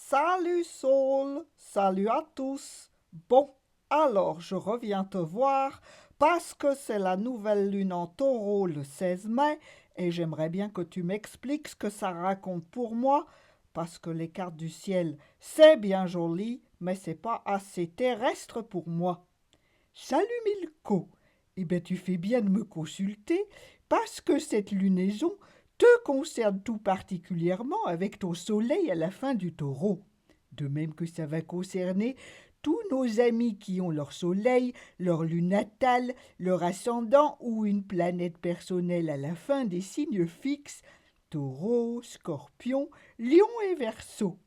Salut Saul, salut à tous. Bon, alors je reviens te voir parce que c'est la nouvelle lune en taureau le 16 mai et j'aimerais bien que tu m'expliques ce que ça raconte pour moi parce que les cartes du ciel, c'est bien joli, mais c'est pas assez terrestre pour moi. Salut Milko. Eh bien, tu fais bien de me consulter parce que cette lunaison te concerne tout particulièrement avec ton soleil à la fin du taureau. De même que ça va concerner tous nos amis qui ont leur soleil, leur lune natale, leur ascendant ou une planète personnelle à la fin des signes fixes taureau, scorpion, lion et verseau.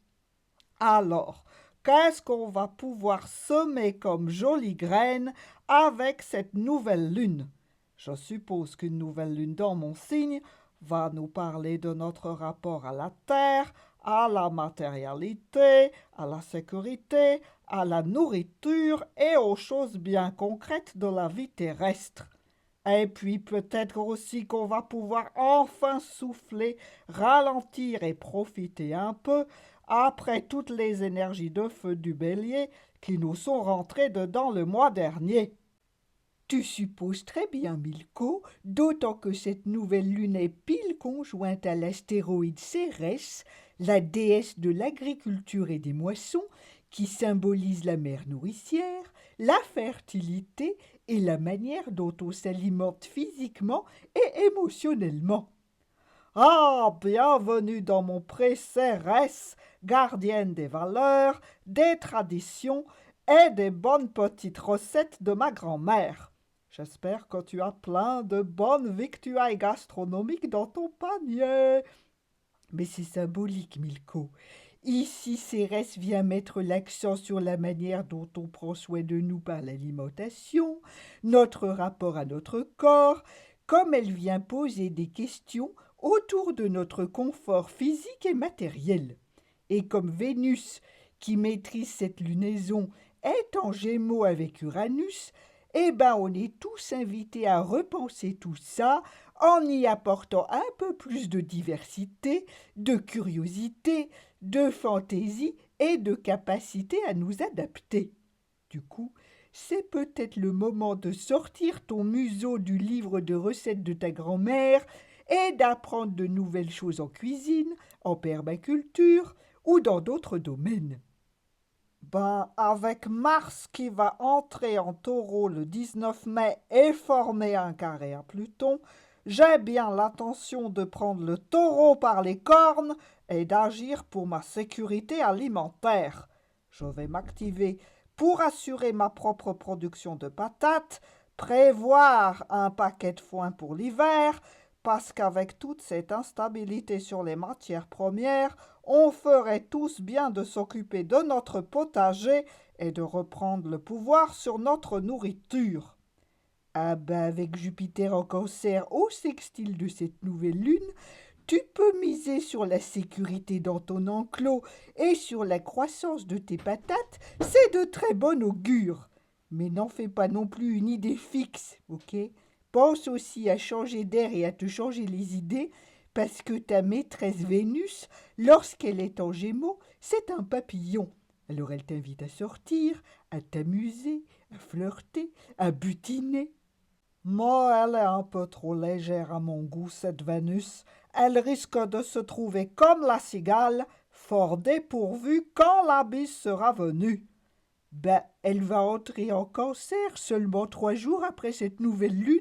Alors, qu'est-ce qu'on va pouvoir semer comme jolie graine avec cette nouvelle lune? Je suppose qu'une nouvelle lune dans mon signe va nous parler de notre rapport à la terre, à la matérialité, à la sécurité, à la nourriture et aux choses bien concrètes de la vie terrestre. Et puis peut-être aussi qu'on va pouvoir enfin souffler, ralentir et profiter un peu après toutes les énergies de feu du bélier qui nous sont rentrées dedans le mois dernier. Tu supposes très bien, Milko, d'autant que cette nouvelle lune est pile conjointe à l'astéroïde Cérès, la déesse de l'agriculture et des moissons, qui symbolise la mer nourricière, la fertilité et la manière dont on s'alimente physiquement et émotionnellement. Ah, bienvenue dans mon pré-Cérès, gardienne des valeurs, des traditions et des bonnes petites recettes de ma grand-mère. J'espère que tu as plein de bonnes victuailles gastronomiques dans ton panier. Mais c'est symbolique, Milko. Ici, Cérès vient mettre l'accent sur la manière dont on prend soin de nous par l'alimentation, notre rapport à notre corps, comme elle vient poser des questions autour de notre confort physique et matériel. Et comme Vénus, qui maîtrise cette lunaison, est en gémeaux avec Uranus, eh ben on est tous invités à repenser tout ça en y apportant un peu plus de diversité, de curiosité, de fantaisie et de capacité à nous adapter. Du coup, c'est peut-être le moment de sortir ton museau du livre de recettes de ta grand-mère et d'apprendre de nouvelles choses en cuisine, en permaculture ou dans d'autres domaines. Ben, avec Mars qui va entrer en taureau le 19 mai et former un carré à Pluton, j'ai bien l'intention de prendre le taureau par les cornes et d'agir pour ma sécurité alimentaire. Je vais m'activer pour assurer ma propre production de patates, prévoir un paquet de foin pour l'hiver, parce qu'avec toute cette instabilité sur les matières premières, on ferait tous bien de s'occuper de notre potager et de reprendre le pouvoir sur notre nourriture. Ah ben avec Jupiter en cancer au sextile de cette nouvelle lune, tu peux miser sur la sécurité dans ton enclos et sur la croissance de tes patates, c'est de très bon augure. Mais n'en fais pas non plus une idée fixe, ok? Pense aussi à changer d'air et à te changer les idées, parce que ta maîtresse Vénus, lorsqu'elle est en Gémeaux, c'est un papillon. Alors elle t'invite à sortir, à t'amuser, à flirter, à butiner. Moi, elle est un peu trop légère à mon goût, cette Vénus. Elle risque de se trouver comme la cigale, fort dépourvue quand la bise sera venue. Ben, elle va entrer en cancer seulement 3 jours après cette nouvelle lune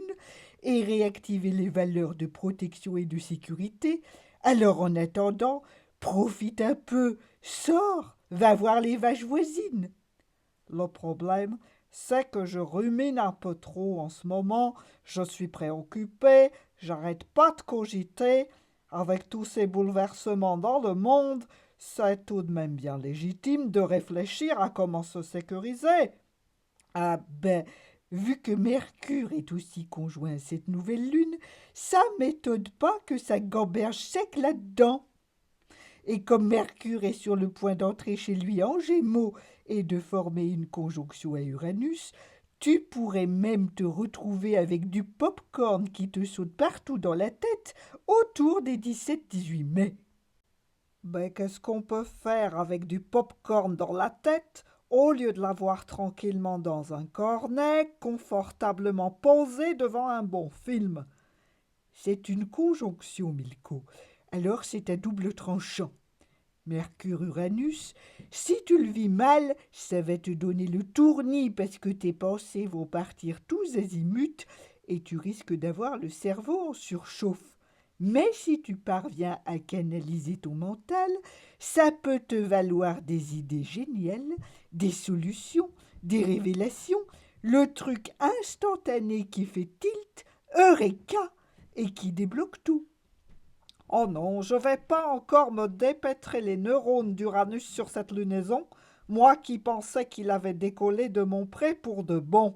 et réactiver les valeurs de protection et de sécurité. Alors en attendant, profite un peu, sors, va voir les vaches voisines. Le problème, c'est que je rumine un peu trop en ce moment, je suis préoccupé, j'arrête pas de cogiter. Avec tous ces bouleversements dans le monde, c'est tout de même bien légitime de réfléchir à comment se sécuriser. Ah ben, vu que Mercure est aussi conjoint à cette nouvelle lune, ça m'étonne pas que ça gamberge sec là-dedans. Et comme Mercure est sur le point d'entrer chez lui en Gémeaux et de former une conjonction à Uranus, tu pourrais même te retrouver avec du pop-corn qui te saute partout dans la tête autour des 17-18 mai. Ben, qu'est-ce qu'on peut faire avec du pop-corn dans la tête au lieu de l'avoir tranquillement dans un cornet, confortablement posé devant un bon film? C'est une conjonction, Milko. Alors c'est à double tranchant. Mercure-Uranus, si tu le vis mal, ça va te donner le tournis parce que tes pensées vont partir tous azimuts et tu risques d'avoir le cerveau en surchauffe. Mais si tu parviens à canaliser ton mental, ça peut te valoir des idées géniales, des solutions, des révélations, le truc instantané qui fait tilt, eureka, et qui débloque tout. Oh non, je vais pas encore me dépêtrer les neurones d'Uranus sur cette lunaison, moi qui pensais qu'il avait décollé de mon pré pour de bon.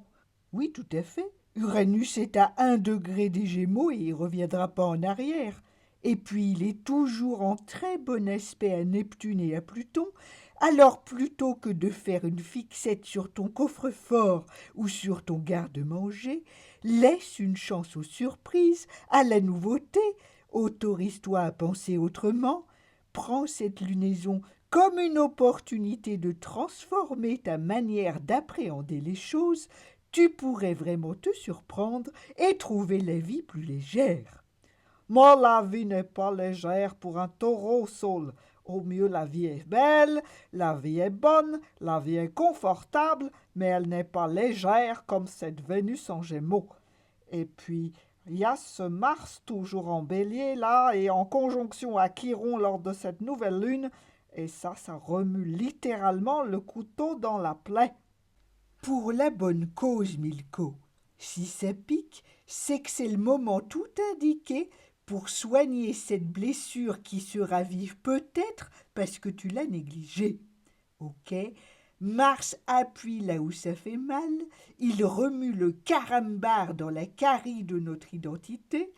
Oui, tout à fait. Uranus est à 1 degré des Gémeaux et il reviendra pas en arrière. Et puis il est toujours en très bon aspect à Neptune et à Pluton. Alors plutôt que de faire une fixette sur ton coffre-fort ou sur ton garde-manger, laisse une chance aux surprises, à la nouveauté. Autorise-toi à penser autrement. Prends cette lunaison comme une opportunité de transformer ta manière d'appréhender les choses. Tu pourrais vraiment te surprendre et trouver la vie plus légère. Mais la vie n'est pas légère pour un taureau, Saul. Au mieux, la vie est belle, la vie est bonne, la vie est confortable, mais elle n'est pas légère comme cette Vénus en Gémeaux. Et puis, il y a ce Mars toujours en bélier, là, et en conjonction à Chiron lors de cette nouvelle lune, et ça remue littéralement le couteau dans la plaie. Pour la bonne cause, Milko. Si ça pique, c'est que c'est le moment tout indiqué pour soigner cette blessure qui se ravive peut-être parce que tu l'as négligée. Ok? Mars appuie là où ça fait mal, il remue le carambar dans la carie de notre identité,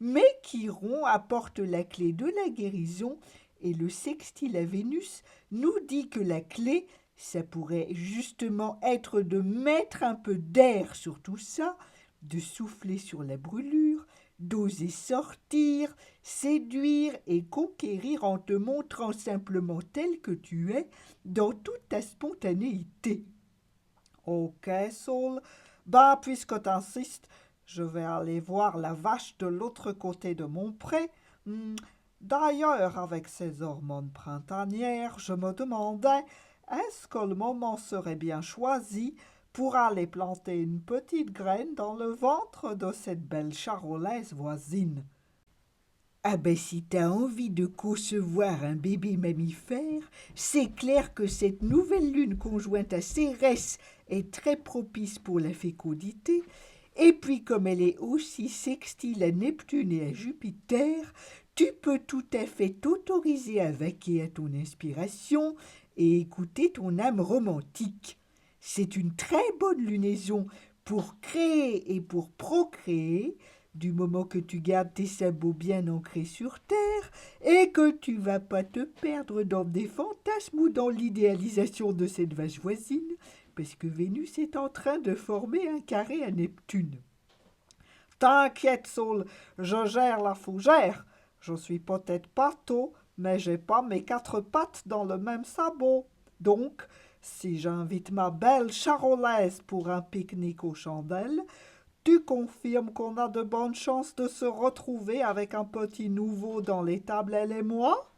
mais Chiron apporte la clé de la guérison et le sextile à Vénus nous dit que la clé, ça pourrait justement être de mettre un peu d'air sur tout ça, de souffler sur la brûlure, d'oser sortir, séduire et conquérir en te montrant simplement tel que tu es dans toute ta spontanéité. Ok, Saul, ben puisque t'insistes, je vais aller voir la vache de l'autre côté de mon pré. D'ailleurs, avec ces hormones printanières, je me demandais, est-ce que le moment serait bien choisi pour aller planter une petite graine dans le ventre de cette belle charolaise voisine? Ah ben si t'as envie de concevoir un bébé mammifère, c'est clair que cette nouvelle lune conjointe à Cérès est très propice pour la fécondité, et puis comme elle est aussi sextile à Neptune et à Jupiter, tu peux tout à fait t'autoriser à vaquer à ton inspiration et écouter ton âme romantique. C'est une très bonne lunaison pour créer et pour procréer, du moment que tu gardes tes sabots bien ancrés sur terre et que tu vas pas te perdre dans des fantasmes ou dans l'idéalisation de cette vache voisine, parce que Vénus est en train de former un carré à Neptune. T'inquiète, Saul, je gère la fougère. Je suis peut-être pas tôt, mais j'ai pas mes 4 pattes dans le même sabot. Donc, si j'invite ma belle charolaise pour un pique-nique aux chandelles, tu confirmes qu'on a de bonnes chances de se retrouver avec un petit nouveau dans l'étable, elle et moi?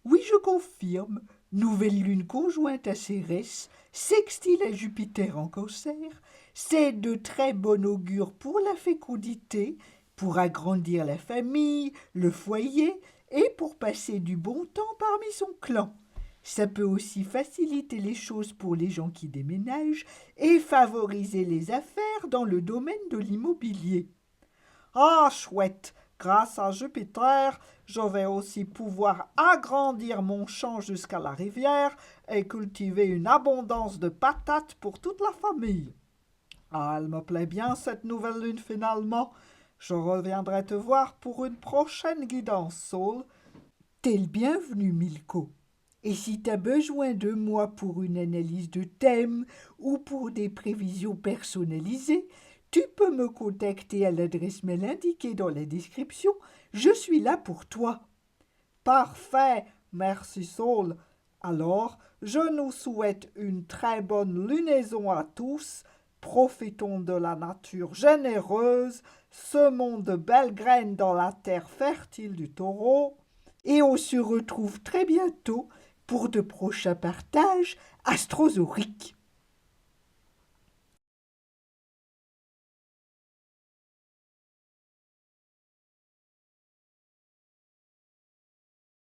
Oui, je confirme. Nouvelle lune conjointe à Cérès, sextile à Jupiter en Cancer, c'est de très bon augure pour la fécondité, pour agrandir la famille, le foyer et pour passer du bon temps parmi son clan. Ça peut aussi faciliter les choses pour les gens qui déménagent et favoriser les affaires dans le domaine de l'immobilier. Ah, chouette! Grâce à Jupiter, je vais aussi pouvoir agrandir mon champ jusqu'à la rivière et cultiver une abondance de patates pour toute la famille. Ah, elle me plaît bien cette nouvelle lune finalement. Je reviendrai te voir pour une prochaine guidance, Saul. T'es le bienvenu, Milko. Et si t'as besoin de moi pour une analyse de thème ou pour des prévisions personnalisées, tu peux me contacter à l'adresse mail indiquée dans la description. Je suis là pour toi. Parfait. Merci Saul. Alors, je nous souhaite une très bonne lunaison à tous. Profitons de la nature généreuse, semons de belles graines dans la terre fertile du taureau, et on se retrouve très bientôt pour de prochains partages astrosauriques.